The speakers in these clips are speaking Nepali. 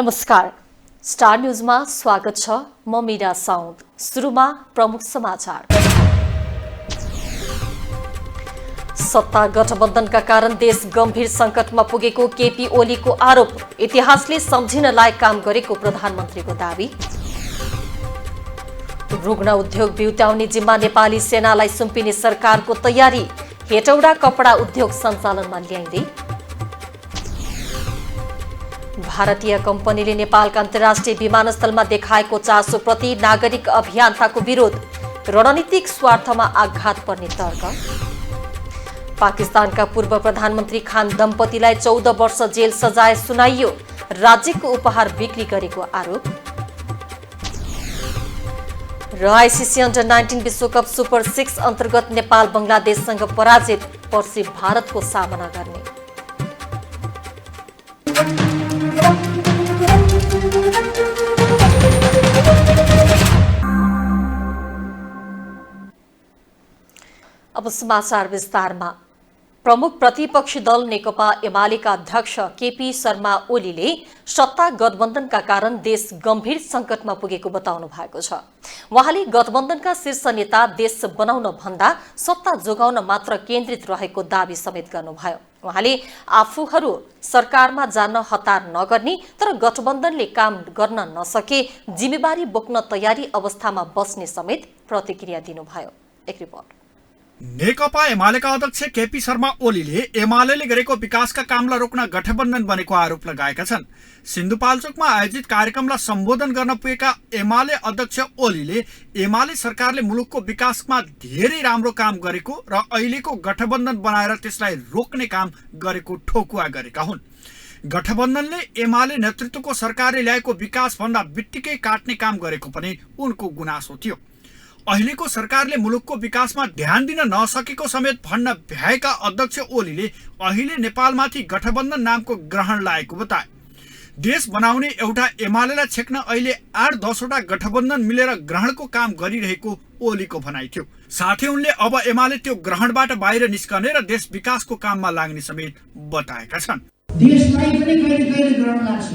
नमस्कार, स्टार न्यूजमा स्वागत छ। म मीरा साउद। सुरुमा प्रमुख समाचार। सत्ता गठबन्धनका कारण देश गम्भीर संकटमा पुगेको केपी ओलीको आरोप। इतिहासले सम्झिन लायक काम गरेको प्रधानमन्त्रीको दावी। रुग्ण उद्योग बिउत्याउने जिम्मा नेपाली सेनालाई सुम्पिने सरकारको तयारी। हेटौडा कपडा उद्योग सञ्चालनमा ल्याइँदै। भारतीय कम्पनीले नेपालका अन्तर्राष्ट्रिय विमानस्थलमा देखाएको चासोप्रति नागरिक अभियन्ताको विरोध। रणनीतिक स्वार्थमा आघात पर्ने तर्क। पाकिस्तानका पूर्व प्रधानमन्त्री खान दम्पतिलाई 14 वर्ष जेल सजाय सुनाइयो। राज्यको उपहार बिक्री गरेको आरोप। र आइसिसी अन्डर 19 विश्वकप सुपर 6 अन्तर्गत नेपाल बंगलादेशसँग पराजित। पर्सि भारतको सामना गर्ने। अब समाचार विस्तारमा। प्रमुख प्रतिपक्षी दल नेकपा एमालेका अध्यक्ष केपी शर्मा ओलीले सत्ता गठबन्धनका कारण देश गम्भीर संकटमा पुगेको बताउनु भएको छ। उहाँले गठबन्धनका शीर्ष नेता देश बनाउन भन्दा सत्ता जोगाउन मात्र केन्द्रित रहेको दावी समेत गर्नुभयो। उहाँले आफूहरू सरकारमा जान हतार नगर्ने तर गठबन्धनले काम गर्न नसके जिम्मेवारी बोक्न तयारी अवस्थामा बस्ने समेत प्रतिक्रिया दिनुभयो। एक रिपोर्ट। नेकपा एमालेका अध्यक्ष केपी शर्मा ओलीले एमालेले गरेको विकासका कामलाई रोक्न गठबन्धन बनेको आरोप लगाएका छन्। सिन्धुपाल्चोकमा आयोजित कार्यक्रमलाई सम्बोधन गर्न पुगेका एमाले अध्यक्ष ओलीले एमाले सरकारले मुलुकको विकासमा धेरै राम्रो काम गरेको र अहिलेको गठबन्धन बनाएर त्यसलाई रोक्ने काम गरेको ठोकुवा गरेका हुन्। गठबन्धनले एमाले नेतृत्वको सरकारले ल्याएको विकास भन्दा बित्तिकै काट्ने काम गरेको पनि उनको गुनासो थियो। अहिलेको सरकारले मुलुकको विकासमा ध्यान दिन नसकेको समेत भन्न भ्याएका अध्यक्ष ओलीले अहिले नेपालमाथि गठबन्धन नामको ग्रहण लागेको बताए। देश बनाउने एउटा एमालेलाई छेक्न अहिले 8-10 वटा गठबन्धन मिलेर ग्रहणको काम गरिरहेको ओलीको भनाइ थियो। साथै उनले अब एमाले त्यो ग्रहणबाट बाहिर निस्कने र देश विकासको काममा लाग्ने समेत बताएका छन्। देशलाई पनि कहिले ग्रहण लाग्छ।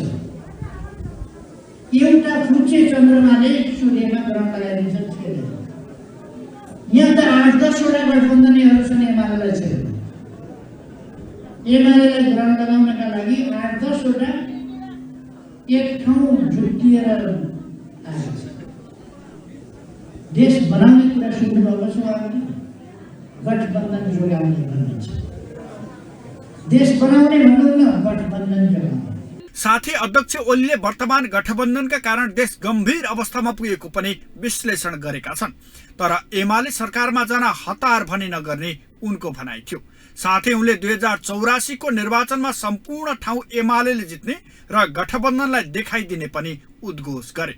एउटा फुच्चे चन्द्रमाले सूर्यमा ग्रहण लगाइदिन्छ। यहाँ त 8-10 वटा गठबन्धनीहरू छन् एमालेलाई चाहिँ। एमालेलाई ग्रहण लगाउनका लागि 8-10 वटा एक ठाउँ जुटिएर आएको छ। देश बनाउने कुरा सुन्नुभएको छ उहाँले। गठबन्धन जोगाउने भन्नुहुन्छ। देश बनाउने भन्नुहुन्न, गठबन्धन जोगाउने। साथै अध्यक्ष ओलीले वर्तमान गठबन्धनका कारण देश गम्भीर अवस्थामा पुगेको पनि विश्लेषण गरेका छन्। तर एमाले सरकारमा जान हतार भने नगर्ने उनको भनाइ थियो। साथै उनले 2084 को निर्वाचनमा सम्पूर्ण ठाउँ एमालेले जित्ने र गठबन्धनलाई देखाइदिने पनि उद्घोष गरे।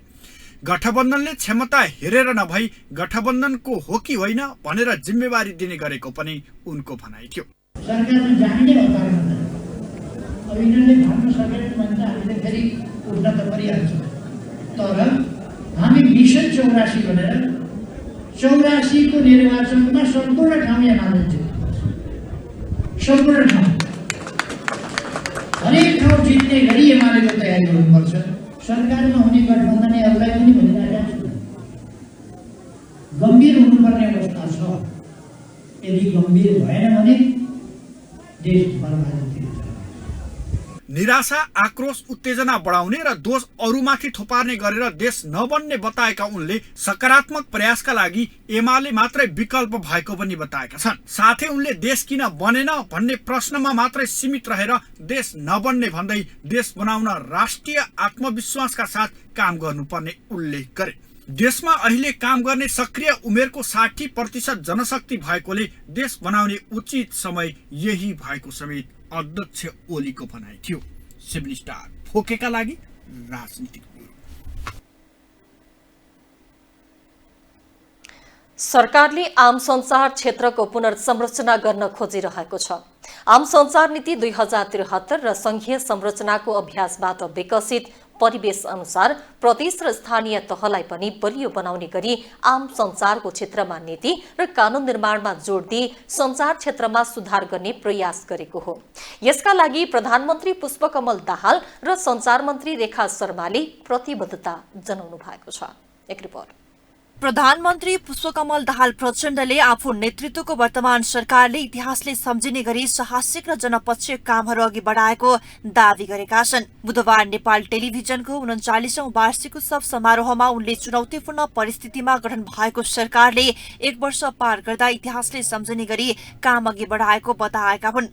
गठबन्धनले क्षमता हेरेर नभई गठबन्धनको हो कि होइन भनेर जिम्मेवारी दिने गरेको पनि उनको भनाइ थियो। सरकारमा जाने हतार गर्दैन। अब यिनीहरूले भन्न सकेन भने त हामीले फेरि उठ्न त परिहाल्छ। तर हामी मिसन 84 भनेर 84 को निर्वाचनमा सम्पूर्ण ठाउँ एमाले जित्नुपर्छ। सम्पूर्ण ठाउँ हरेक ठाउँ जित्ने गरी एमालेको तयारी गर्नुपर्छ। सरकारमा हुने गठबन्धनीहरूलाई पनि भनिरहेका छु, गम्भीर हुनुपर्ने अवस्था छ। यदि गम्भीर भएन भने देश बर्बादतिर जान्छ। निराशा, आक्रोश, उत्तेजना बढाउने र दोष अरूमाथि थोपार्ने गरेर देश नबन्ने बताएका उनले सकारात्मक प्रयासका लागि एमाले मात्रै विकल्प भएको पनि बताएका छन्। साथै उनले देश किन बनेन भन्ने प्रश्नमा मात्रै सीमित रहेर देश नबन्ने भन्दै देश बनाउन राष्ट्रिय आत्मविश्वासका साथ काम गर्नुपर्ने उल्लेख गरे। देशमा अहिले काम गर्ने सक्रिय उमेरको 60% जनशक्ति भएकोले देश बनाउने उचित समय यही भएको समेत अध्यक्ष ओलीको भनाइ थियो। 7 स्टार फोकेका लागि राजनीतिक। सरकारले आम सञ्चार क्षेत्रको पुनर्संरचना गर्न खोजिरहेको छ। आम सञ्चार नीति 2073 र संघीय संरचनाको अभ्यासबाट विकसित परिवेश अनुसार प्रदेश र स्थानीय तहलाई पनि बलियो बनाउने गरी आम सञ्चारको क्षेत्रमा नीति र कानून निर्माणमा जोड दिई सञ्चार क्षेत्रमा सुधार गर्ने प्रयास गरेको हो। यसका लागि प्रधानमन्त्री पुष्पकमल दाहाल र सञ्चार मन्त्री रेखा शर्माले प्रतिबद्धता जनाउनु भएको छ। एक रिपोर्ट। प्रधानमन्त्री पुष्पकमल दाहाल प्रचण्डले आफू नेतृत्वको वर्तमान सरकारले इतिहासले सम्झिने गरी साहसिक र जनपक्षीय कामहरू अघि बढाएको दावी गरेका छन्। बुधबार नेपाल टेलिभिजनको 39औं वार्षिक उत्सव समारोहमा उनले चुनौतीपूर्ण परिस्थितिमा गठन भएको सरकारले 1 वर्ष पार गर्दा इतिहासले सम्झिने गरी काम अघि बढाएको बताएका हुन्।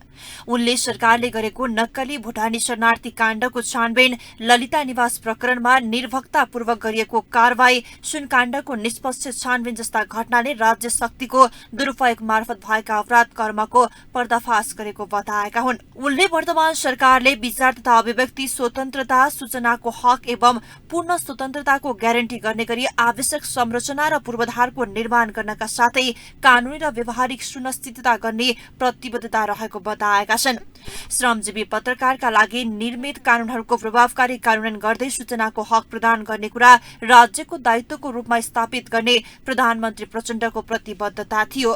उनले सरकारले गरेको नक्कली भुटानी शरणार्थी काण्डको छानबिन, ललिता निवास प्रकरणमा निर्भक्तापूर्वक गरिएको कारवाही, सुनकाण्डको निष्पक्ष छानबिन जस्ता घटनाले राज्य शक्तिको दुरूपयोग मार्फत भएका अपराध कर्मको पर्दाफाश गरेको बताएका हुन्। उनले वर्तमान सरकारले विचार तथा अभिव्यक्ति स्वतन्त्रता, सूचनाको हक एवं पूर्ण स्वतन्त्रताको ग्यारेन्टी गर्ने गरी आवश्यक संरचना र पूर्वाधारको निर्माण गर्नका साथै कानूनी र व्यवहारिक सुनिश्चितता गर्ने प्रतिबद्धता रहेको बताएका छन्। श्रमजीवी पत्रकारका लागि निर्मित कानूनहरूको प्रभावकारी कार्यान्वयन गर्दै सूचनाको हक प्रदान गर्ने कुरा राज्यको दायित्वको रूपमा स्थापित गर्ने प्रधानमन्त्री प्रचण्डको प्रतिबद्धता थियो।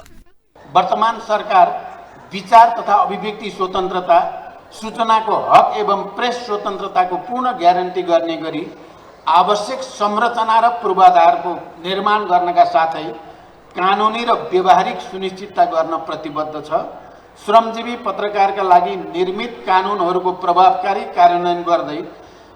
वर्तमान सरकार विचार तथा अभिव्यक्ति स्वतन्त्रता, सूचनाको हक एवं प्रेस स्वतन्त्रताको पूर्ण ग्यारेन्टी गर्ने गरी आवश्यक संरचना र पूर्वाधारको निर्माण गर्नका साथै कानूनी र व्यवहारिक सुनिश्चितता गर्न प्रतिबद्ध छ। श्रमजीवी पत्रकारका लागि निर्मित कानूनहरूको प्रभावकारी कार्यान्वयन गर्दै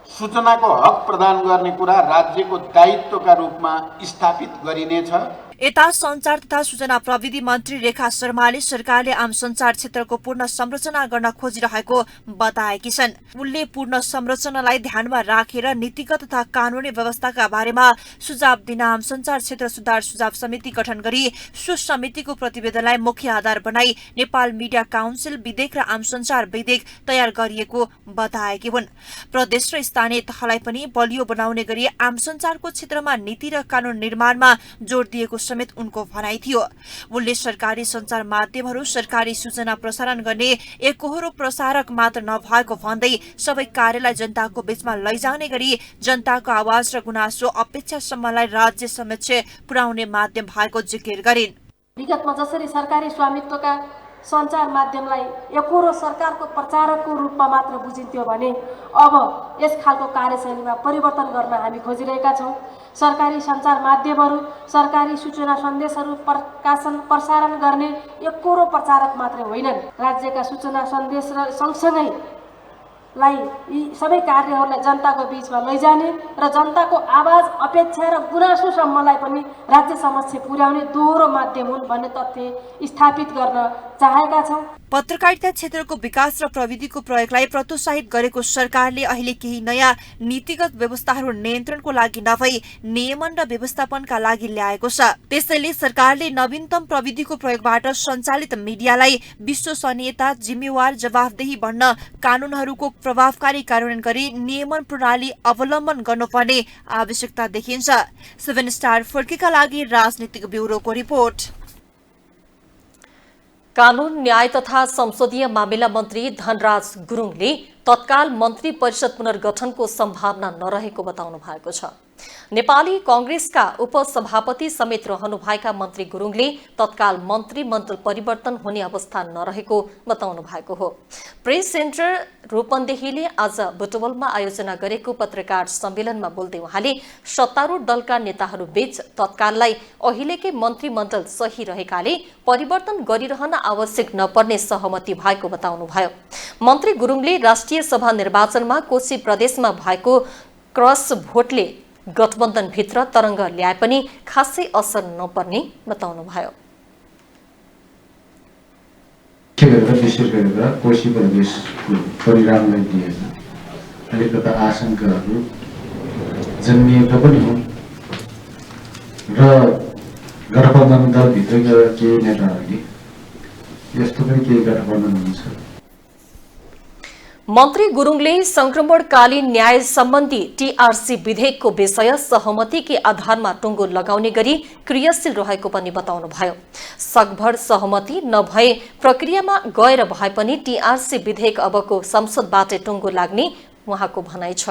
सूचनाको हक प्रदान गर्ने कुरा राज्यको दायित्वका रूपमा स्थापित गरिनेछ। यता सञ्चार तथा सूचना प्रविधि मन्त्री रेखा शर्माले सरकारले आम सञ्चार क्षेत्रको पूर्ण संरचना गर्न खोजिरहेको बताएकी छन्। उनले पूर्ण संरचनालाई ध्यानमा राखेर नीतिगत तथा कानूनी व्यवस्थाका बारेमा सुझाव दिन आम सञ्चार क्षेत्र सुधार सुझाव समिति गठन गरी सो समितिको प्रतिवेदनलाई मुख्य आधार बनाई नेपाल मिडिया काउन्सिल विधेयक र आम सञ्चार विधेयक तयार गरिएको बताएकी हुन्। प्रदेश र स्थानीय तहलाई पनि बलियो बनाउने गरी आम सञ्चारको क्षेत्रमा नीति र कानून निर्माणमा जोड दिएको समेत उनको भनाइ थियो। उनले सरकारी सञ्चार माध्यमहरू सरकारी सूचना प्रसारण गर्ने एकहोरो प्रसारक मात्र नभएको भन्दै सबै कार्यलाई जनताको बीचमा लैजाने गरी जनताको आवाज र गुनासो अपेक्षासम्मलाई राज्य समक्ष पुर्याउने माध्यम भएको जिकिर गरिन्। विगतमा जसरी सरकारी स्वामित्वका सञ्चार माध्यमलाई एकहोरो सरकारको प्रचारकको रूपमा मात्र बुझिन्थ्यो भने अब यस खालको कार्यशैलीमा परिवर्तन गर्न हामी खोजिरहेका छौँ। सरकारी सञ्चार माध्यमहरू सरकारी सूचना सन्देशहरू प्रसारण गर्ने एकहोरो प्रचारक मात्रै होइनन्। राज्यका सूचना सन्देश र सँगसँगै यी सबै कार्यहरूलाई जनताको बीचमा लैजाने र जनताको आवाज अपेक्षा र गुनासोसम्मलाई पनि राज्य समक्ष पुर्याउने दोहोरो माध्यम हुन् भन्ने तथ्य स्थापित गर्न चाहेका छौँ। पत्रकारिता क्षेत्रको विकास र प्रविधिको प्रयोगलाई प्रोत्साहित गरेको सरकारले अहिले केही नयाँ नीतिगत व्यवस्थाहरू नियन्त्रणको लागि नभई नियमन र व्यवस्थापनका लागि ल्याएको छ। त्यसैले सरकारले नवीनतम प्रविधिको प्रयोगबाट सञ्चालित मिडियालाई विश्वसनीयता, जिम्मेवार, जवाफदेही बन्न कानूनहरूको प्रभावकारी कार्यान्वयन गरी नियमन प्रणाली अवलम्बन गर्नुपर्ने आवश्यकता देखिन्छ। 7 स्टार फर्कीका लागि राजनीतिक ब्युरोको रिपोर्ट। कानून, न्याय तथा संसदीय मामिला मन्त्री धनराज गुरुङले तत्काल मन्त्री परिषद पुनर्गठनको सम्भावना नरहेको बताउनु भएको छ। नेपाली कांग्रेसका उपसभापति समेत रहनुभएका मन्त्री गुरुङले तत्काल मन्त्रीमण्डल परिवर्तन हुने अवस्था नरहेको बताउनु भएको हो। प्रेस सेन्टर रूपन्देहीले आज बुटवलमा आयोजना गरेको पत्रकार सम्मेलनमा बोल्दै उहाँले सत्तारूढ दलका नेताहरूबीच तत्काललाई अहिलेकै मन्त्रीमण्डल सही रहेकाले परिवर्तन गरिरहन आवश्यक नपर्ने सहमति भएको बताउनुभयो। मन्त्री गुरुङले राष्ट्रिय सभा निर्वाचनमा कोशी प्रदेशमा भएको क्रस भोटले गठबन्धनभित्र तरंग ल्याए पनि खासै असर नपर्ने बताउनुभयो। विशेष गरेर कोशी प्रदेशको परिणामलाई लिएर अलिकता आशंकाहरू जन्मिएका पनि हुन् र गठबन्धन दलभित्रका केही नेताहरूले यस्तो पनि केही गठबन्धन हुन्छ। मन्त्री गुरुङले संक्रमणकालीन न्याय सम्बन्धी टीआरसी विधेयकको विषय सहमतिकै आधारमा टुङ्गो लगाउने गरी क्रियाशील रहेको पनि बताउनुभयो। सकभर सहमति नभए प्रक्रियामा गएर भए पनि टीआरसी विधेयक अबको संसदबाट टुङ्गो लाग्ने उहाँको भनाइ छ।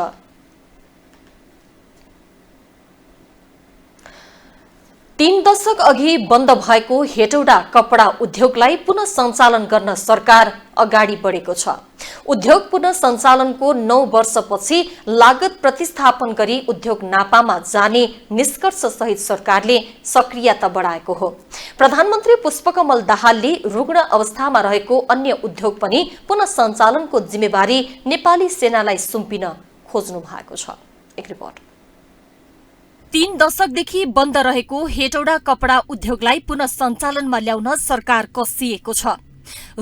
तीन दशक अघि बन्द भएको हेटौडा कपडा उद्योगलाई पुनः सञ्चालन गर्न सरकार अगाडि बढेको छ। उद्योग पुनः सञ्चालनको 9 वर्षपछि लागत प्रतिस्थापन गरी उद्योग नापामा जाने निष्कर्ष सहित सरकारले सक्रियता बढाएको हो। प्रधानमन्त्री पुष्पकमल दाहालले रुग्ण अवस्थामा रहेको अन्य उद्योग पनि पुनः सञ्चालनको जिम्मेवारी नेपाली सेनालाई सुम्पिन खोज्नु भएको छ। एक रिपोर्ट। 3 दशकदेखि बन्द रहेको हेटौडा कपडा उद्योगलाई पुनः सञ्चालनमा ल्याउन सरकार कसिएको छ।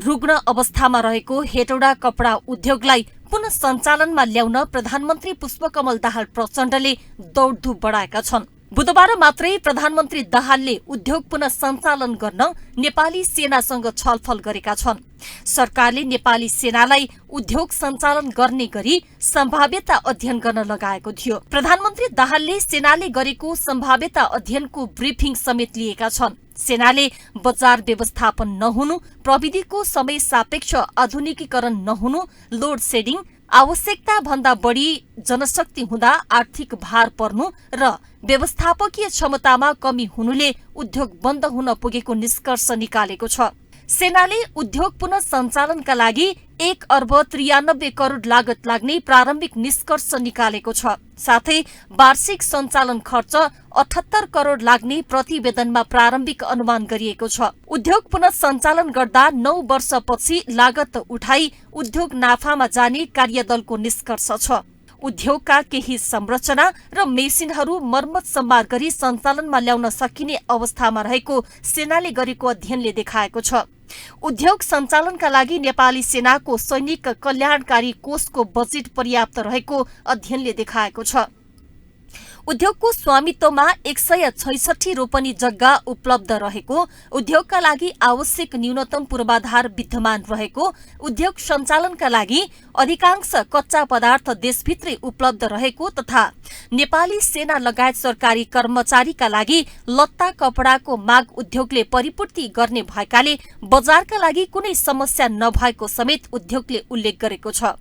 रुग्ण अवस्थामा रहेको हेटौडा कपडा उद्योगलाई पुनः सञ्चालनमा ल्याउन प्रधानमन्त्री पुष्पकमल दाहाल प्रचण्डले दौडधुप बढाएका छन्। बुधबार मात्रै प्रधानमन्त्री दाहालले उद्योग पुनः सञ्चालन गर्न नेपाली सेनासँग छलफल गरेका छन्। सरकारले नेपाली सेनालाई उद्योग सञ्चालन गर्ने गरी सम्भाव्यता अध्ययन गर्न लगाएको थियो। प्रधानमन्त्री दाहालले सेनाले गरेको सम्भाव्यता अध्ययनको ब्रिफिङ समेत लिएका छन्। सेनाले बजार व्यवस्थापन नहुनु, प्रविधिको समय सापेक्ष आधुनिकीकरण नहुनु, लोड सेडिङ, आवश्यकता भन्दा बढी जनशक्ति हुँदा आर्थिक भार पर्नु र व्यवस्थापकीय क्षमतामा कमी हुनुले उद्योग बन्द हुन पुगेको निष्कर्ष निकालेको छ। सेनाले उद्योग पुनः सञ्चालनका लागि 1 अर्ब 93 करोड लागत लाग्ने प्रारम्भिक निष्कर्ष निकालेको छ। साथै वार्षिक सञ्चालन खर्च 78 करोड लाग्ने प्रतिवेदनमा प्रारम्भिक अनुमान गरिएको छ। उद्योग पुनः सञ्चालन गर्दा 9 वर्षपछि लागत उठाई उद्योग नाफामा जाने कार्यदलको निष्कर्ष छ। उद्योगका केही संरचना र मेसिनहरू मर्मत सम्मार गरी सञ्चालनमा ल्याउन सकिने अवस्थामा रहेको सेनाले गरेको अध्ययनले देखाएको छ। उद्योग सञ्चालनका लागि नेपाली सेनाको सैनिक कल्याणकारी कोषको बजेट पर्याप्त रहेको अध्ययनले देखाएको छ। उद्योगको स्वामित्वमा 166 रोपनी जग्गा उपलब्ध रहेको, उद्योगका लागि आवश्यक न्यूनतम पूर्वाधार विद्यमान रहेको, उद्योग सञ्चालनका लागि अधिकांश कच्चा पदार्थ देशभित्रै उपलब्ध रहेको तथा नेपाली सेना लगायत सरकारी कर्मचारीका लागि लत्ता कपडाको माग उद्योगले परिपूर्ति गर्ने भएकाले बजारका लागि कुनै समस्या नभएको समेत उद्योगले उल्लेख गरेको छ।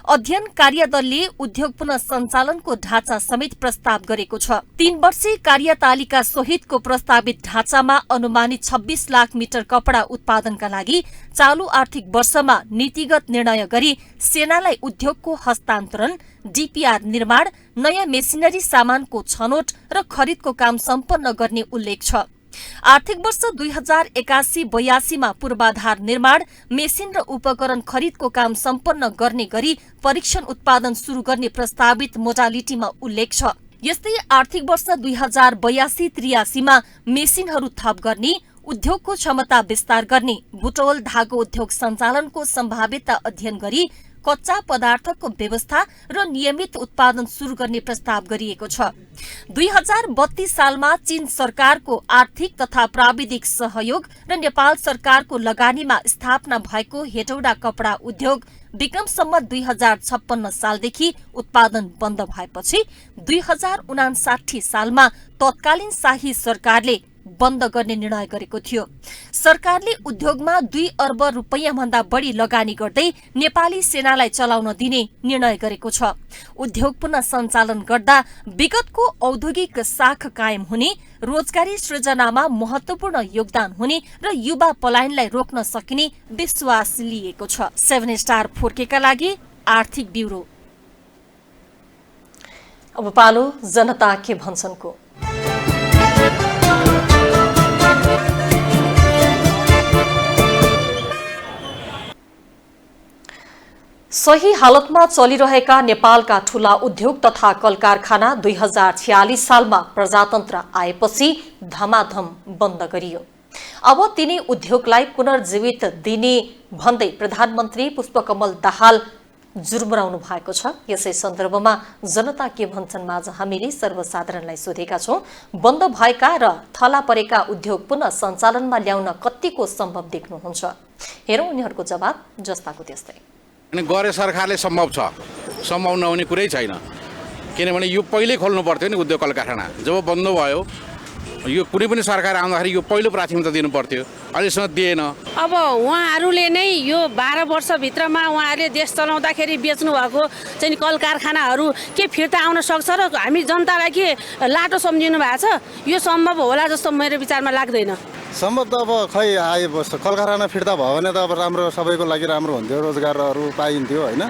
अध्ययन कार्यदलले उद्योग पुनः सञ्चालनको ढाँचा समेत प्रस्ताव गरेको छ। 3 वर्षीय कार्यतालिका सहितको प्रस्तावित ढाँचामा अनुमानित 26 लाख मिटर कपडा उत्पादनका लागि चालू आर्थिक वर्षमा नीतिगत निर्णय गरी सेनालाई उद्योगको हस्तान्तरण, डीपीआर निर्माण, नयाँ मेसिनरी सामानको छनौट र खरिदको काम सम्पन्न गर्ने उल्लेख छ। आर्थिक वर्ष 2081-82 मा पूर्वाधार निर्माण, मेसिन र उपकरण खरिदको काम सम्पन्न गर्ने गरी परीक्षण उत्पादन शुरू गर्ने प्रस्तावित मोडालिटीमा उल्लेख छ। यस्तै आर्थिक वर्ष 2082-83 मा मेसिनहरू थप गर्ने, उद्योगको क्षमता विस्तार गर्ने, बुटवल धागो उद्योग सञ्चालनको सम्भाव्यता अध्ययन गरी कच्चा पदार्थको व्यवस्था र नियमित उत्पादन शुरू गर्ने प्रस्ताव गरिएको छ। 2032 सालमा चीन सरकारको आर्थिक तथा प्राविधिक सहयोग र नेपाल सरकारको लगानीमा स्थापना भएको हेटौडा कपडा उद्योग विक्रम सम्वत 2056 सालदेखि उत्पादन बन्द भएपछि 2059 सालमा तत्कालीन शाही सरकारले बन्द गर्ने निर्णय गरेको थियो। सरकारले उद्योगमा 2 अर्ब रुपैयाँ भन्दा बढी लगानी गर्दै नेपाली सेनालाई चलाउन दिने निर्णय गरेको छ। उद्योग पुनः सञ्चालन गर्दा विगतको औद्योगिक शाख कायम हुने, रोजगारी सृजनामा महत्वपूर्ण योगदान हुने र युवा पलायनलाई रोक्न सकिने विश्वास लिएको छ। 7 स्टार 4K का लागि आर्थिक ब्युरो। अब पालो जनता के भन्छनको। सही हालतमा चलिरहेका नेपालका ठूला उद्योग तथा कल कारखाना 2046 सालमा प्रजातन्त्र आएपछि धमाधम बन्द गरियो। अब तिनी उद्योगलाई पुनर्जीवित दिने भन्दै प्रधानमन्त्री पुष्पकमल दाहाल जुर्मराउनु भएको छ। यसै सन्दर्भमा जनता के भन्छन् माझ हामीले सर्वसाधारणलाई सोधेका छौं। बन्द भएका र थला परेका उद्योग पुनः सञ्चालनमा ल्याउन कतिको सम्भव देख्नुहुन्छ? हेरौं उनीहरूको जवाब जस्ताको त्यस्तै। गरे सरकारले सम्भव छ, सम्भव नहुने कुरै छैन। किनभने यो पहिले खोल्नु पर्थ्यो नि उद्योग कल कारखाना। जब बन्द भयो यो कुनै पनि सरकार आउँदाखेरि यो पहिलो प्राथमिकता दिनु पर्थ्यो, अहिलेसम्म दिएन। अब उहाँहरूले नै यो 12 वर्षभित्रमा उहाँहरूले देश चलाउँदाखेरि बेच्नु भएको चाहिँ कल कारखानाहरू के फिर्ता आउन सक्छ र हामी जनतालाई के लाटो सम्झिनु भएको छ? यो सम्भव होला जस्तो मेरो विचारमा लाग्दैन। सम्भव त अब खै आए कल कारखाना फिर्ता भयो भने त अब राम्रो, सबैको लागि राम्रो हुन्थ्यो, रोजगारहरू पाइन्थ्यो होइन।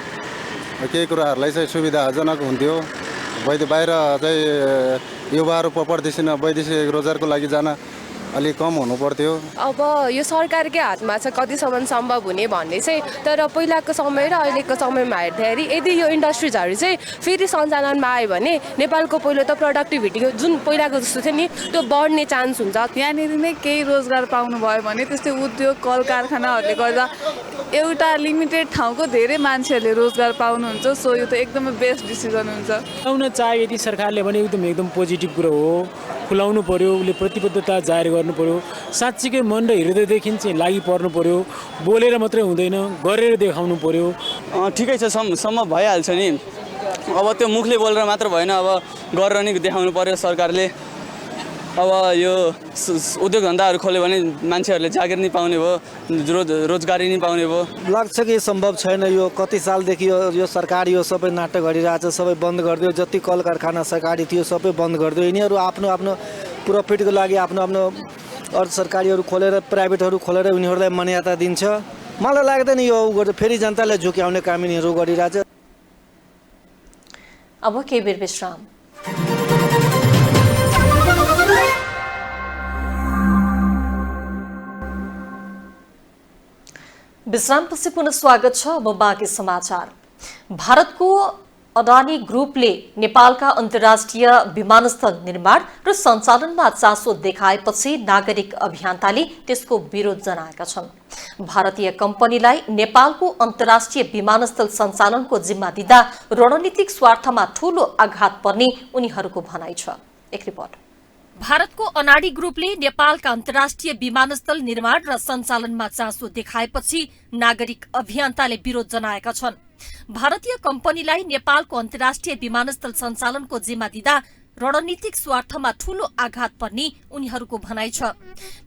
केही कुराहरूलाई चाहिँ सुविधाजनक हुन्थ्यो। बाहिर चाहिँ युवाहरू परदेशी वैदेशिक रोजगारको लागि जान अलिक कम हुनु पर्थ्यो। अब यो सरकारकै हातमा छ कतिसम्म सम्भव हुने भन्ने चाहिँ। तर पहिलाको समय र अहिलेको समयमा हेर्दाखेरि यदि यो इन्डस्ट्रिजहरू चाहिँ फेरि सञ्चालनमा आयो भने नेपालको पहिलो त प्रोडक्टिभिटीको जुन पहिलाको जस्तो थियो नि त्यो बढ्ने चान्स हुन्छ। यहाँनिर नै केही रोजगार पाउनु भयो भने त्यस्तै उद्योग कल कारखानाहरूले गर्दा एउटा लिमिटेड ठाउँको धेरै मान्छेहरूले रोजगार पाउनुहुन्छ। सो यो त एकदमै बेस्ट डिसिजन हुन्छ। खुलाउन चाहे यदि सरकारले भने एकदम पोजिटिभ कुरो हो, खुलाउनु पर्यो, उसले प्रतिबद्धता जाहेर गर्नु पर्यो, साँच्चीकै मन र हृदयदेखि चाहिँ लागि पर्नु पर्यो, बोलेर मात्रै हुँदैन, गरेर देखाउनु पर्यो। ठिकै छ, सम्भव भइहाल्छ नि। अब त्यो मुखले बोलेर मात्र भएन, अब गरेर नि देखाउनु पर्यो सरकारले। अब यो उद्योग धन्दाहरू खोल्यो भने मान्छेहरूले जागिर नि पाउने भयो, रोजगारी नि पाउने भयो। लाग्छ कि सम्भव छैन। यो कति सालदेखि यो सरकार यो सबै नाटक गरिरहेछ, सबै बन्द गरिदियो। जति कल कारखाना सरकारी थियो सबै बन्द गरिदियो। यिनीहरू आफ्नो आफ्नो प्रफिटको लागि आफ्नो आफ्नो अर्ध सरकारीहरू खोलेर प्राइभेटहरू खोलेर उनीहरूलाई मान्यता दिन्छ। मलाई लाग्दैन यो फेरि जनतालाई झुक्याउने काम यिनीहरू गरिरहेछ। अब केही बेर विश्राम। विश्रामपछि पुनः स्वागत छ। अब बाँकी समाचार। भारतको अडानी ग्रुपले नेपालका अन्तर्राष्ट्रिय विमानस्थल निर्माण र सञ्चालनमा चासो देखाएपछि नागरिक अभियन्ताले त्यसको विरोध जनाएका छन्। भारतीय कम्पनीलाई नेपालको अन्तर्राष्ट्रिय विमानस्थल सञ्चालनको जिम्मा दिँदा रणनीतिक स्वार्थमा ठूलो आघात पर्ने उनीहरूको भनाइ छ। एक रिपोर्ट। भारतको अडानी ग्रुपले नेपालका अन्तर्राष्ट्रिय विमानस्थल निर्माण र सञ्चालनमा चासो देखाएपछि नागरिक अभियन्ताले विरोध जनाएका छन्। भारतीय कम्पनीलाई नेपालको अन्तर्राष्ट्रिय विमानस्थल सञ्चालनको जिम्मा दिँदा रणनीतिक स्वार्थमा ठूलो आघात पर्ने उनीहरूको भनाइ छ।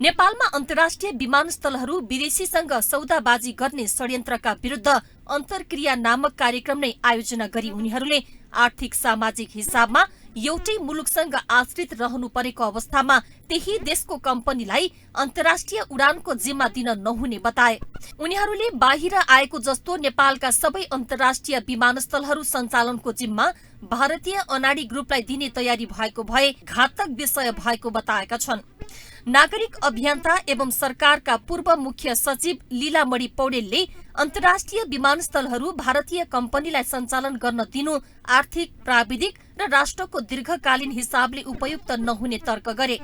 नेपालमा अन्तर्राष्ट्रिय विमानस्थलहरू विदेशीसँग सौदाबाजी गर्ने षड्यन्त्रका विरुद्ध अन्तर्क्रिया नामक कार्यक्रम नै आयोजना गरी उनीहरूले आर्थिक सामाजिक हिसाबमा एउटै मुलुकसँग आश्रित रहनु परेको अवस्थामा त्यही देशको कम्पनीलाई अन्तर्राष्ट्रिय उडानको जिम्मा दिन नहुने बताए। उनीहरूले बाहिर आएको जस्तो नेपालका सबै अन्तर्राष्ट्रिय विमानस्थलहरू सञ्चालनको जिम्मा भारतीय अडानी ग्रुपलाई दिने तयारी भएको भए घातक विषय भएको बताएका छन्। नागरिक अभियन्ता एवं सरकारका पूर्व मुख्य सचिव लीलामणि पौडेलले अन्तर्राष्ट्रिय विमानस्थलहरू भारतीय कम्पनीलाई सञ्चालन गर्न दिनु आर्थिक, प्राविधिक र राष्ट्रको दीर्घकालीन हिसाबले उपयुक्त नहुने तर्क गरे।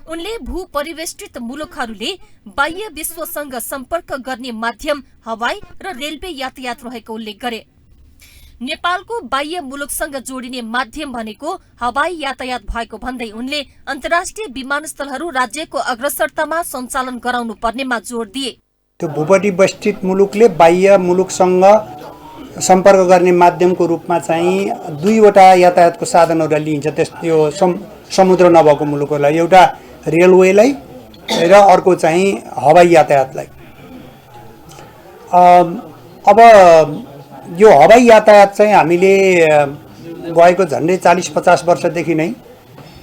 उनले भूपरिवेष्टित मुलुकहरूले बाह्य विश्वसँग सम्पर्क गर्ने माध्यम हवाई र रेलवे यातायात रहेको उल्लेख गरे। नेपालको बाह्य मुलुकसँग जोडिने माध्यम भनेको हवाई यातायात भएको भन्दै उनले अन्तर्राष्ट्रिय विमानस्थलहरू राज्यको अग्रसरतामा सञ्चालन गराउनु पर्नेमा जोड दिए। त्यो भूपरिवेष्टित मुलुकले बाह्य मुलुकसँग सम्पर्क गर्ने माध्यमको रूपमा चाहिँ दुईवटा यातायातको साधनहरू लिइन्छ। त्यो समुद्र नभएको मुलुकहरूलाई एउटा रेलवेलाई र अर्को चाहिँ हवाई यातायातलाई। अब यो हवाई यातायात चाहिँ हामीले गएको झन्डै 40-50 वर्षदेखि नै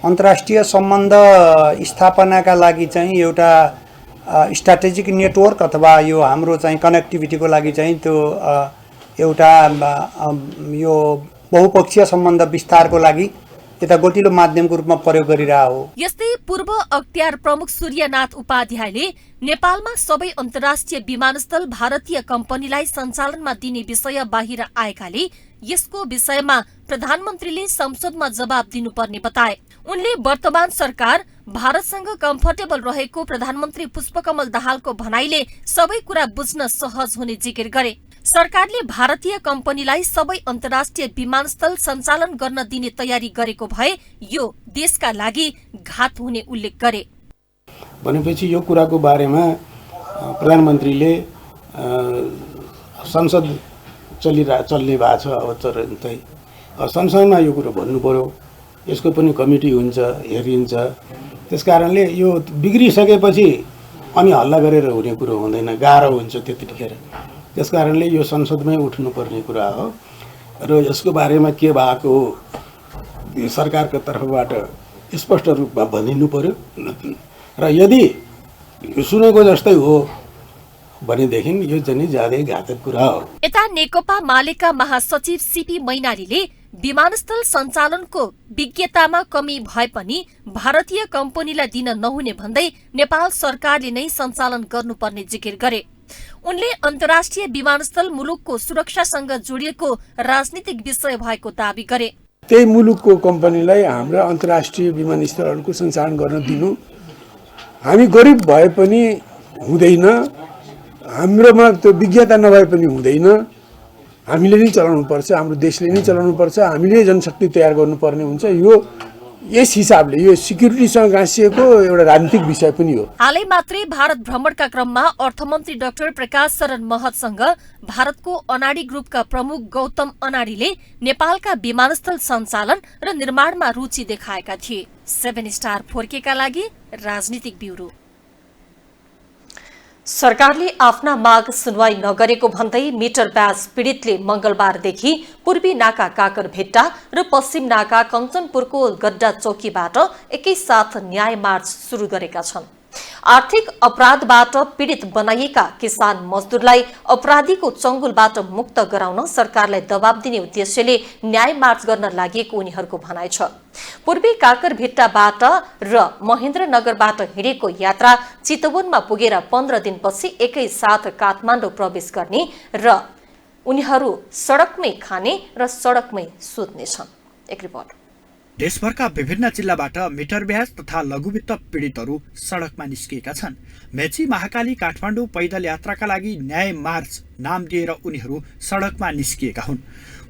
अन्तर्राष्ट्रिय सम्बन्ध स्थापनाका लागि चाहिँ एउटा स्ट्राटेजिक नेटवर्क अथवा यो हाम्रो चाहिँ कनेक्टिभिटीको लागि चाहिँ त्यो एउटा यो बहुपक्षीय सम्बन्ध विस्तारको लागि यता गतिलो माध्यमको रूपमा प्रयोग गरिरहेको हो। यस्तै पूर्व अख्तियार प्रमुख सूर्यनाथ उपाध्यायले नेपालमा सबै अन्तर्राष्ट्रिय विमानस्थल भारतीय कम्पनीलाई सञ्चालनमा दिने विषय बाहिर आएकाले यसको विषयमा प्रधानमन्त्रीले संसदमा जवाब दिनुपर्ने बताए। उनले वर्तमान सरकार भारतसँग कम्फर्टेबल रहेको प्रधानमन्त्री पुष्पकमल दाहालको भनाइले सबै कुरा बुझ्न सहज हुने जिकिर गरे। सरकारले भारतीय कम्पनीलाई सबै अन्तर्राष्ट्रिय विमानस्थल सञ्चालन गर्न दिने तयारी गरेको भए यो देशका लागि घात हुने उल्लेख गरे। भनेपछि यो कुराको बारेमा प्रधानमन्त्रीले संसद चल्ने भएको छ। अब तुरन्तै संसदमा यो कुरो भन्नु पर्यो, यसको पनि कमिटी हुन्छ, हेरिन्छ, त्यसकारणले यो बिग्रिसकेपछि अनि हल्ला गरेर हुने कुरो हुँदैन, गाह्रो हुन्छ त्यतिखेर। त्यसकारणले यो संसदमै उठ्नुपर्ने कुरा हो र यसको बारेमा के भएको हो सरकारको तर्फबाट स्पष्ट रूपमा भनिनु पर्यो र यदि सुनेको जस्तै हो भनेदेखि यो चाहिँ ज्यादै घातक कुरा हो। यता नेकपा मालेका महासचिव सीपी मैनालीले विमानस्थल सञ्चालनको विज्ञतामा कमी भए पनि भारतीय कम्पनीलाई दिन नहुने भन्दै नेपाल सरकारले नै सञ्चालन गर्नुपर्ने जिकिर गरे। उनले अन्तर्राष्ट्रिय विमानस्थल मुलुकको सुरक्षासँग जोडिएको राजनीतिक विषय भएको दावी गरे। त्यही मुलुकको कम्पनीलाई हाम्रा अन्तर्राष्ट्रिय विमानस्थलहरूको सञ्चालन गर्न दिनु हामी गरिब भए पनि हुँदैन, हाम्रोमा त्यो विज्ञता नभए पनि हुँदैन। हामीले नै चलाउनु पर्छ, हाम्रो देशले नै चलाउनु पर्छ, हामीले जनशक्ति तयार गर्नुपर्ने हुन्छ। यो यस हिसाबले यो सिक्युरिटीसँग गाँसिएको एउटा राजनीतिक विषय पनि हो। हालै मात्रै भारत भ्रमणका क्रममा अर्थमन्त्री डाक्टर प्रकाश शरण महतसँग भारतको अनाडी ग्रुपका प्रमुख गौतम अनाडीले नेपालका विमानस्थल सञ्चालन र निर्माणमा रुचि देखाएका थिए। 7 स्टार 4K का लागि राजनीतिक ब्युरो। सरकारले आफ्ना माग सुनवाई नगरेको भन्दै मिटर ब्याज पीडितले मंगलबारदेखि पूर्वी नाका काकरभिट्टा र पश्चिम नाका कञ्चनपुरको गड्डा चौकीबाट एकैसाथ न्याय मार्च सुरु गरेका छन्। आर्थिक अपराधबाट पीडित बनाइएका किसान मजदुरलाई अपराधीको चंगुलबाट मुक्त गराउन सरकारलाई दबाब दिने उद्देश्यले न्याय मार्च गर्न लागेको उनीहरूको भनाइ छ। पूर्वी काकरभिट्टाबाट र महेन्द्रनगरबाट हिँडेको यात्रा चितवनमा पुगेर 15 दिनपछि एकैसाथ काठमाडौँ प्रवेश गर्ने र उनीहरू सडकमै खाने र सडकमै सुत्नेछन्। एक रिपोर्ट। देशभरका विभिन्न जिल्लाबाट मिटर ब्याज तथा लघुवित्त पीडितहरू सडकमा निस्किएका छन्। मेची महाकाली काठमाडौँ पैदल यात्राका लागि न्याय मार्च नाम दिएर उनीहरू सडकमा निस्किएका हुन्।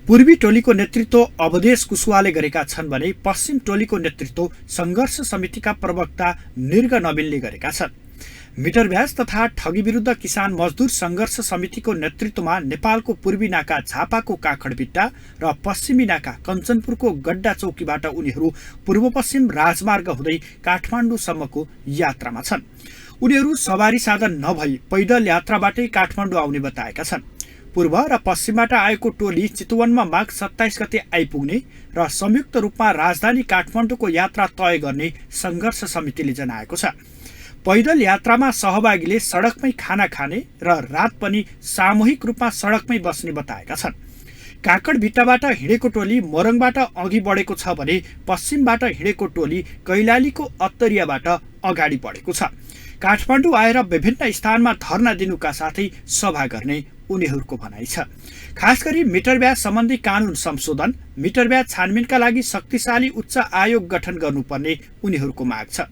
पूर्वी टोलीको नेतृत्व अवधेश कुशवाहाले गरेका छन् भने पश्चिम टोलीको नेतृत्व संघर्ष समितिका प्रवक्ता निर्ग नवीनले गरेका छन्। मिटर ब्याज तथा ठगी विरुद्ध किसान मजदुर संघर्ष समितिको नेतृत्वमा नेपालको पूर्वी नाका झापाको काखडभिट्टा र पश्चिमी नाका कञ्चनपुरको गड्डा चौकीबाट उनीहरू पूर्व पश्चिम राजमार्ग हुँदै काठमाडौँसम्मको यात्रामा छन्। उनीहरू सवारी साधन नभई पैदल यात्राबाटै काठमाडौँ आउने बताएका छन्। पूर्व र पश्चिमबाट आएको टोली चितवनमा माघ 27 गते आइपुग्ने र संयुक्त रूपमा राजधानी काठमाडौँको यात्रा तय गर्ने संघर्ष समितिले जनाएको छ। पैदल यात्रामा सहभागीले सडकमै खाना खाने र रात पनि सामूहिक रूपमा सडकमै बस्ने बताएका छन्। काकडभिट्टाबाट हिँडेको टोली मोरङबाट अघि बढेको छ भने पश्चिमबाट हिँडेको टोली कैलालीको अत्तरियाबाट अगाडि बढेको छ। काठमाडौँ आएर विभिन्न स्थानमा धरना दिनुका साथै सभा गर्ने उनीहरूको भनाइ छ। खास गरी मिटर ब्याज सम्बन्धी कानून संशोधन, मिटर ब्याज छानबिनका लागि शक्तिशाली उच्च आयोग गठन गर्नुपर्ने उनीहरूको माग छ।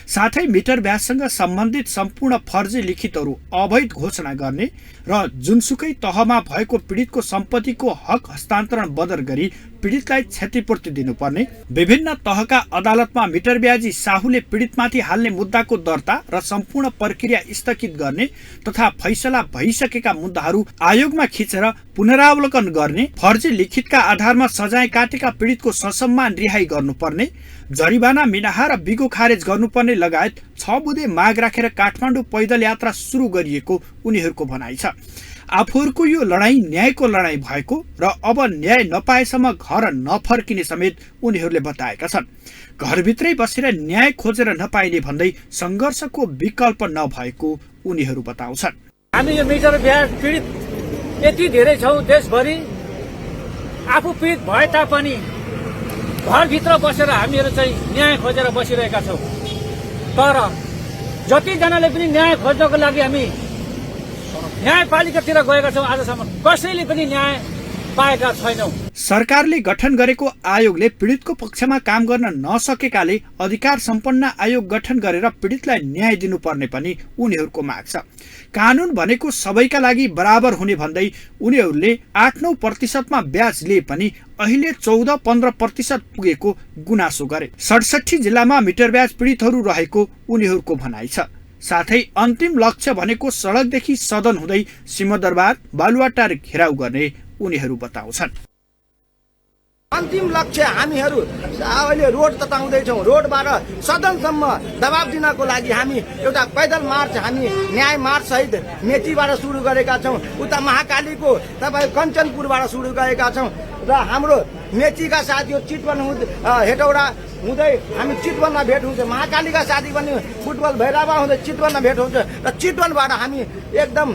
साथै मिटर ब्याजसँग सम्बन्धित सम्पूर्ण फर्जी लिखितहरू अवैध घोषणा गर्ने र जुनसुकै तहमा भएको पीडितको सम्पत्तिको हक हस्तान्तरण बदर गरी पीडितलाई क्षतिपूर्ति दिनुपर्ने, विभिन्न तहका अदालतमा मिटर ब्याजी साहुले पीडितमाथि हाल्ने मुद्दाको दर्ता र सम्पूर्ण प्रक्रिया स्थगित गर्ने तथा फैसला भइसकेका मुद्दाहरू आयोगमा खिचेर पुनरावलोकन गर्ने, फर्जी लिखितका आधारमा सजाय काटेका पीडितको ससम्मान रिहाई गर्नुपर्ने, जरिवाना मिनाहा र बिगो खारेज गर्नुपर्ने लगायत 6 बुँदे माग राखेर काठमाडौँ पैदल यात्रा सुरु गरिएको उनीहरूको भनाइ छ। आफूहरूको यो लडाईँ न्यायको लडाईँ भएको र अब न्याय नपाएसम्म घर नफर्किने समेत उनीहरूले बताएका छन्। घरभित्रै बसेर न्याय खोजेर नपाइने भन्दै संघर्षको विकल्प नभएको उनीहरू बताउँछन्। हामी यो मिटर ब्याज पीडित यति धेरै छौँ देशभरि, आफू पीडित भए तापनि घरभित्र बसेर हामीहरू चाहिँ न्याय खोजेर बसिरहेका छौँ। तर जतिजनाले पनि न्याय खोज्नको लागि हामी न्यायपालिकातिर गएका छौँ, आजसम्म कसैले पनि न्याय पाएका छैनौँ। सरकारले गठन गरेको आयोगले पीडितको पक्षमा काम गर्न नसकेकाले अधिकार सम्पन्न आयोग गठन गरेर पीडितलाई न्याय दिनुपर्ने पनि उनीहरूको माग छ। कानून भनेको सबैका लागि बराबर हुने भन्दै उनीहरूले 8-9% ब्याज लिए पनि अहिले 14-15% पुगेको गुनासो गरे। 67 जिल्लामा मिटर ब्याज पीडितहरू रहेको उनीहरूको भनाइ छ। साथै अन्तिम लक्ष्य भनेको सडकदेखि सदन हुँदै सिंहदरबार बालुवाटार घेराउ गर्ने उनीहरू बताउँछन्। अन्तिम लक्ष्य हामीहरू अहिले रोड तताउँदैछौँ। रोडबाट सदनसम्म दबाब दिनको लागि हामी एउटा पैदल मार्च, हामी न्याय मार्च सहित मेचीबाट सुरु गरेका छौँ। उता महाकालीको तपाईँ कञ्चनपुरबाट सुरु गरेका छौँ र हाम्रो मेचीका साथीहरू चितवन हेटौडा हुँदै हामी चितवनमा भेट हुन्छ। महाकालीका साथी पनि फुटबल भैरावा हुँदै चितवनमा भेट हुन्छ र चितवनबाट हामी एकदम